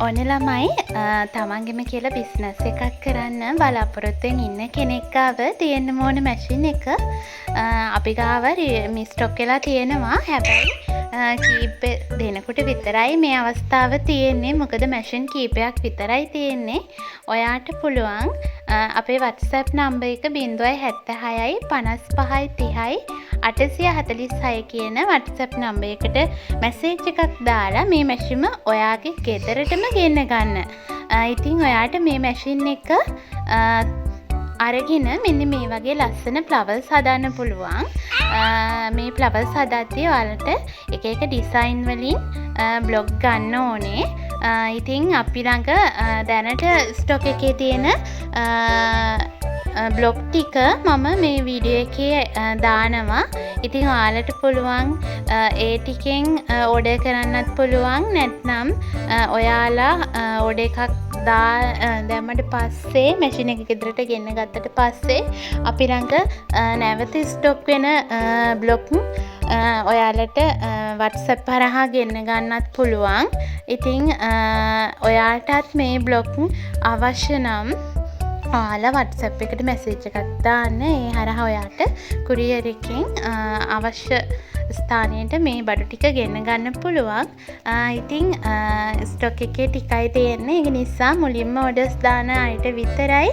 ඕන ළමයි තමන්ගෙම කියලා බිස්නස් එකක් කරන්න බලාපොරොත්තුවෙන් ඉන්න කෙනෙක් ගාව තියෙන්න ඕන මැෂින් එක අපි ගාව ස්ටොක් වෙලා තියෙනවා. හැබැයි කීප දෙනෙකුට විතරයි මේ අවස්ථාව තියෙන්නේ. මොකද මැෂින් කීපයක් විතරයි තියෙන්නේ. ඔයාට පුළුවන් අපේ WhatsApp නම්බර් එක 076යි 55යි 30යි 846 කියන WhatsApp නම්බර් එකට මැසේජ් එකක් දාලා මේ මැෂිම ඔයාගේ ගෙදරටම ගෙන්න ගන්න. ඉතින් ඔයාට මේ මැෂින් එක අරගෙන මෙන්න මේ වගේ ලස්සන ෆ්ලවර්ස් හදන්න පුළුවන්. මේ ෆ්ලවර්ස් හදද්දී ඔයාලට එක එක ඩිසයින් වලින් බ්ලොග් ගන්න ඕනේ. ඉතින් අපි ළඟ දැනට ස්ටොක් එකේ තියෙන බ්ලොග් ටික මම මේ වීඩියෝ එකේ දානවා. ඉතින් ඔයාලට පුළුවන් ඒ ටිකෙන් ඕඩර් කරන්නත් පුළුවන්. නැත්නම් ඔයාලා ඕඩර් එකක් දැම්මට පස්සේ මැෂින් එක ගෙදරට ගෙන්න ගත්තට පස්සේ අපි ළඟ නැවත ස්ටොක් වෙන බ්ලොග් ඔයාලට WhatsApp හරහා ගෙන්න ගන්නත් පුළුවන්. ඉතින් ඔයාටත් මේ බ්ලොග් අවශ්‍ය නම් ඔයාලා WhatsApp එකට මැසේජ් එකක් දාන්න. ඒ හරහා ඔයාට කුරියර් එකෙන් අවශ්‍ය ස්ථානයට මේ බඩු ටික ගෙන්න ගන්න පුළුවන්. ඉතින් ස්ටොක් එකේ ටිකයි තියෙන්නේ. ඒක නිසා මුලින්ම ඕඩර්ස් දාන අයට විතරයි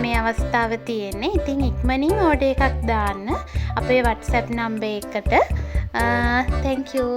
මේ අවස්ථාව තියෙන්නේ. ඉතින් ඉක්මනින් ඕඩර් එකක් දාන්න අපේ WhatsApp නම්බර් එකට. Thank you.